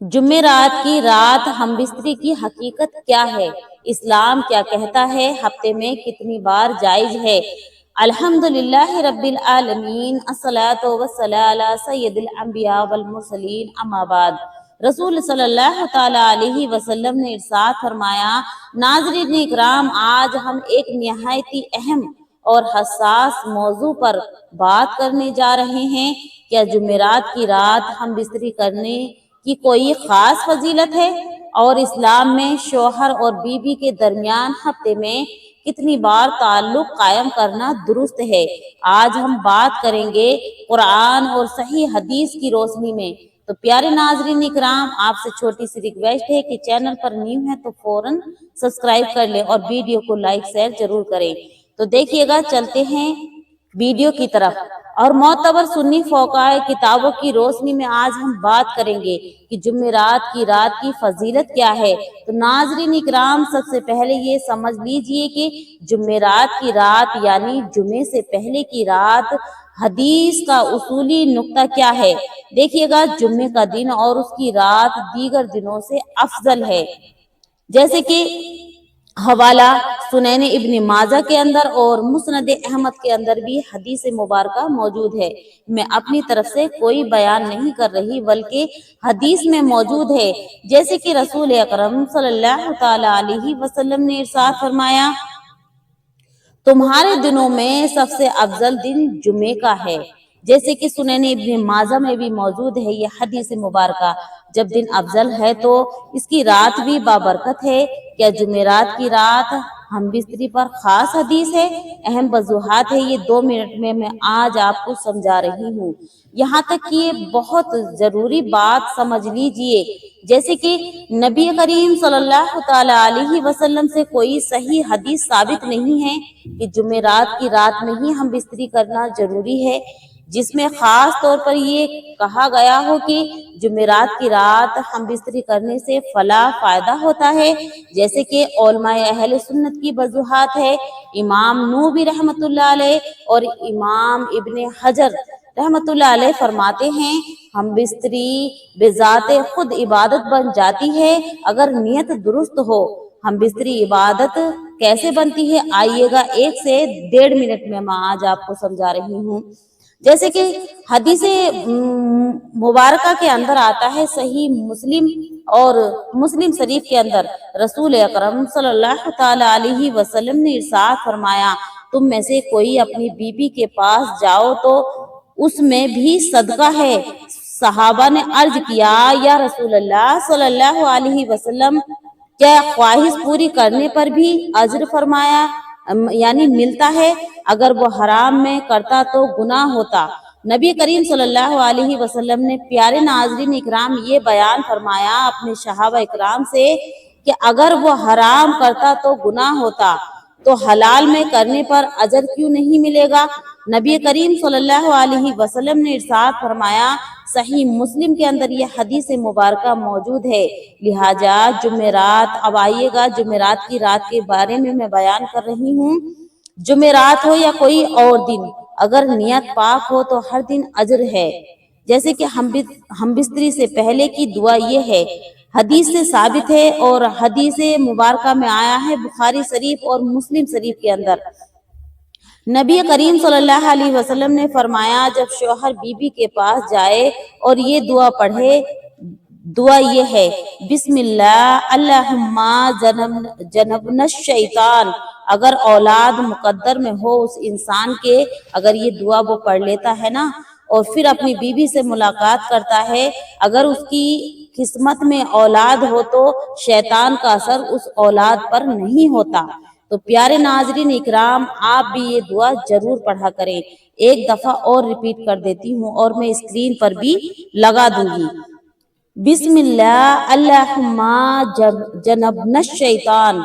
جمعرات کی رات ہم بستری کی حقیقت کیا ہے؟ اسلام کیا کہتا ہے؟ ہفتے میں کتنی بار جائز ہے؟ الحمدللہ رب العالمین، الصلاۃ والسلام علی سید الانبیاء والمرسلین، اما بعد۔ رسول صلی اللہ تعالی علیہ وسلم نے ارشاد فرمایا، ناظرین اکرام، آج ہم ایک نہایتی اہم اور حساس موضوع پر بات کرنے جا رہے ہیں۔ کیا جمعرات کی رات ہم بستری کرنے کی کوئی خاص فضیلت ہے؟ اور اسلام میں شوہر اور بیوی کے درمیان ہفتے میں کتنی بار تعلق قائم کرنا درست ہے؟ آج ہم بات کریں گے قرآن اور صحیح حدیث کی روشنی میں۔ تو پیارے ناظرین اکرام، آپ سے چھوٹی سی ریکویسٹ ہے کہ چینل پر نیو ہے تو فوراً سبسکرائب کر لیں اور ویڈیو کو لائک شیئر ضرور کریں۔ تو دیکھیے گا، چلتے ہیں ویڈیو کی طرف۔ اور معتبر سنی فقہاء کتابوں کی روشنی میں آج ہم بات کریں گے کہ جمعرات کی رات کی فضیلت کیا ہے۔ تو ناظرین اکرام، سب سے پہلے یہ سمجھ لیجئے کہ جمعرات کی رات یعنی جمعے سے پہلے کی رات حدیث کا اصولی نقطہ کیا ہے۔ دیکھیے گا، جمعے کا دن اور اس کی رات دیگر دنوں سے افضل ہے، جیسے کہ حوالہ سنن ابن ماجہ کے اندر اور مسند احمد کے اندر بھی حدیث مبارکہ موجود ہے۔ میں اپنی طرف سے کوئی بیان نہیں کر رہی، بلکہ حدیث میں موجود ہے، جیسے کہ رسول اکرم صلی اللہ تعالی علیہ وسلم نے ارشاد فرمایا، تمہارے دنوں میں سب سے افضل دن جمعے کا ہے، جیسے کہ سنن ابن ماجہ میں بھی موجود ہے یہ حدیث مبارکہ۔ جب دن افضل ہے تو اس کی رات بھی بابرکت ہے۔ کیا جمعرات کی رات ہم بستری پر خاص حدیث ہے؟ اہم وضاحت ہے، یہ 2 منٹ میں آج آپ کو سمجھا رہی ہوں۔ یہاں تک کہ یہ بہت ضروری بات سمجھ لیجئے، جیسے کہ نبی کریم صلی اللہ تعالی علیہ وسلم سے کوئی صحیح حدیث ثابت نہیں ہے کہ جمعرات کی رات میں ہی ہم بستری کرنا ضروری ہے، جس میں خاص طور پر یہ کہا گیا ہو کہ جمعرات کی رات ہم بستری کرنے سے فلاں فائدہ ہوتا ہے، جیسے کہ علماء اہل سنت کی وضاحت ہے۔ امام نووی رحمۃ اللہ علیہ اور امام ابن حجر رحمۃ اللہ علیہ فرماتے ہیں، ہم بستری بذات خود عبادت بن جاتی ہے اگر نیت درست ہو۔ ہم بستری عبادت کیسے بنتی ہے؟ آئیے گا 1 سے 1.5 منٹ میں آج آپ کو سمجھا رہی ہوں۔ جیسے کہ حدیث مبارکہ کے اندر آتا ہے، صحیح مسلم اور مسلم شریف کے اندر رسول اکرم صلی اللہ تعالی علیہ وسلم نے ارشاد فرمایا، تم میں سے کوئی اپنی بیوی کے پاس جاؤ تو اس میں بھی صدقہ ہے۔ صحابہ نے عرض کیا، یا رسول اللہ صلی اللہ علیہ وسلم، کیا خواہش پوری کرنے پر بھی اجر فرمایا یعنی ملتا ہے؟ اگر وہ حرام میں کرتا تو گناہ ہوتا۔ نبی کریم صلی اللہ علیہ وسلم نے پیارے ناظرین اکرام یہ بیان فرمایا اپنے صحابہ اکرام سے کہ اگر وہ حرام کرتا تو گناہ ہوتا، تو حلال میں کرنے پر اجر کیوں نہیں ملے گا؟ نبی کریم صلی اللہ علیہ وسلم نے ارشاد فرمایا، صحیح مسلم کے اندر یہ حدیث مبارکہ موجود ہے۔ لہٰذا جمعرات، اب آئیے گا جمعرات کی رات کے بارے میں بیان کر رہی ہوں۔ جمعرات ہو یا کوئی اور دن، اگر نیت پاک ہو تو ہر دن اجر ہے۔ جیسے کہ ہم بستری سے پہلے کی دعا یہ ہے، حدیث سے ثابت ہے اور حدیث مبارکہ میں آیا ہے بخاری شریف اور مسلم شریف کے اندر۔ نبی کریم صلی اللہ علیہ وسلم نے فرمایا، جب شوہر بیوی کے پاس جائے اور یہ دعا پڑھے، دعا یہ ہے، بسم اللہ اللہم جنبنا الشیطان۔ اگر اولاد مقدر میں ہو اس انسان کے، اگر یہ دعا وہ پڑھ لیتا ہے نا اور پھر اپنی بیوی سے ملاقات کرتا ہے، اگر اس کی قسمت میں اولاد ہو تو شیطان کا اثر اس اولاد پر نہیں ہوتا۔ تو پیارے ناظرین اکرام، آپ بھی یہ دعا ضرور پڑھا کریں۔ ایک دفعہ اور ریپیٹ کر دیتی ہوں اور میں اسکرین پر بھی لگا دوں گی، بسم اللہ اللہم جنبنا الشیطان،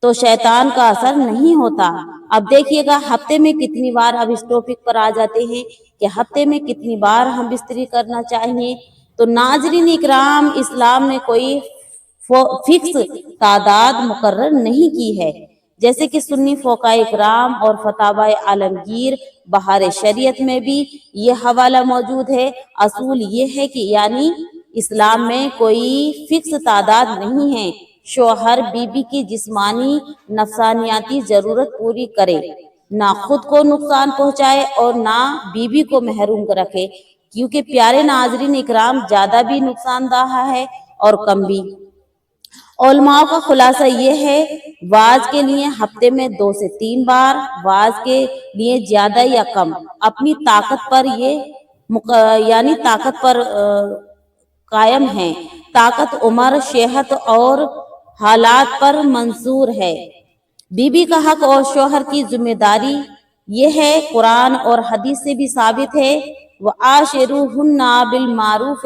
تو شیطان کا اثر نہیں ہوتا۔ اب دیکھیے گا ہفتے میں کتنی بار، اب اس ٹاپک پر آ جاتے ہیں کہ ہفتے میں کتنی بار ہم بستری کرنا چاہیے۔ تو ناظرین اکرام، اسلام نے کوئی فکس تعداد مقرر نہیں کی ہے، جیسے کہ سنی فقہاء اکرام اور فتاوی عالمگیر بہار شریعت میں بھی یہ حوالہ موجود ہے۔ اصول یہ ہے کہ یعنی اسلام میں کوئی فکس تعداد نہیں ہے۔ شوہر بیوی کی جسمانی نفسانیاتی ضرورت پوری کرے، نہ خود کو نقصان پہنچائے اور نہ بیوی کو محروم رکھے، کیونکہ پیارے ناظرین اکرام زیادہ بھی نقصان دہ ہے اور کم بھی۔ علماء کا خلاصہ یہ ہے، واز کے لیے ہفتے میں 2 سے 3 بار، واز کے لیے زیادہ یا کم، اپنی طاقت پر طاقت پر قائم ہے۔ طاقت، عمر، صحت اور حالات پر منحصر ہے۔ بیوی کا حق اور شوہر کی ذمہ داری یہ ہے، قرآن اور حدیث سے بھی ثابت ہے۔ وَعَاشِرُوهُنَّ بِالْمَعْرُوفِ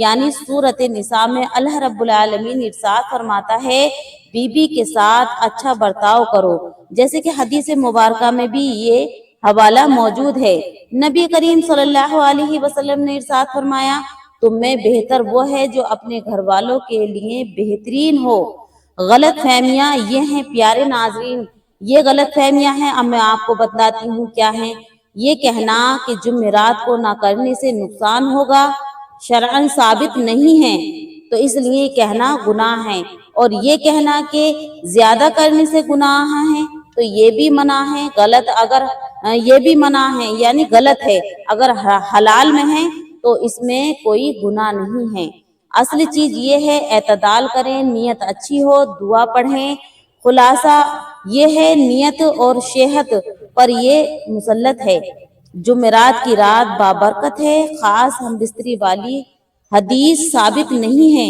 یعنی سورۃ نساء میں اللہ رب العالمین ارشاد فرماتا ہے، بیوی کے ساتھ اچھا برتاؤ کرو، جیسے کہ حدیث مبارکہ میں بھی یہ حوالہ موجود ہے۔ نبی کریم صلی اللہ علیہ وسلم نے ارشاد فرمایا، تم میں بہتر وہ ہے جو اپنے گھر والوں کے لیے بہترین ہو۔ غلط فہمیاں یہ ہیں پیارے ناظرین، یہ غلط فہمیاں ہیں، اب میں آپ کو بتلاتی ہوں کیا ہیں۔ یہ کہنا کہ جمعرات کو نہ کرنے سے نقصان ہوگا شرعاً ثابت نہیں ہے، تو اس لیے کہنا گناہ ہے، اور یہ کہنا کہ زیادہ کرنے سے گناہ ہے تو یہ بھی منع ہے، یہ بھی منع ہے، یعنی غلط ہے۔ اگر حلال میں ہے تو اس میں کوئی گناہ نہیں ہے۔ اصل چیز یہ ہے اعتدال کریں، نیت اچھی ہو، دعا پڑھیں۔ خلاصہ یہ ہے نیت اور صحت پر یہ مسلط ہے۔ جمعرات کی رات بابرکت ہے، خاص ہم بستری والی حدیث ثابت نہیں ہے،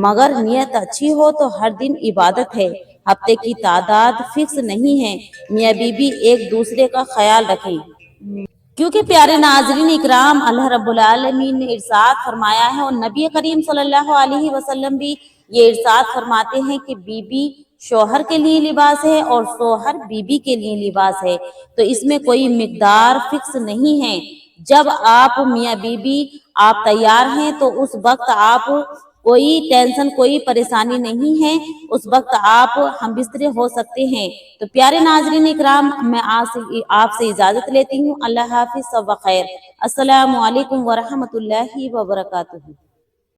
مگر نیت اچھی ہو تو ہر دن عبادت ہے۔ ہفتے کی تعداد فکس نہیں ہے، میاں بیوی ایک دوسرے کا خیال رکھیں۔ کیونکہ پیارے ناظرین اکرام، اللہ رب العالمین نے ارشاد فرمایا ہے اور نبی کریم صلی اللہ علیہ وسلم بھی یہ ارشاد فرماتے ہیں کہ بیوی شوہر کے لیے لباس ہے اور شوہر بیوی کے لیے لباس ہے، تو اس میں کوئی مقدار فکس نہیں ہے۔ جب آپ میاں بیوی آپ تیار ہیں تو اس وقت آپ کوئی ٹینشن، کوئی پریشانی نہیں ہے، اس وقت آپ ہم بستر ہو سکتے ہیں۔ تو پیارے ناظرین اکرام، میں آپ سے اجازت لیتی ہوں۔ اللہ حافظ و خیر۔ السلام علیکم ورحمۃ اللہ وبرکاتہ۔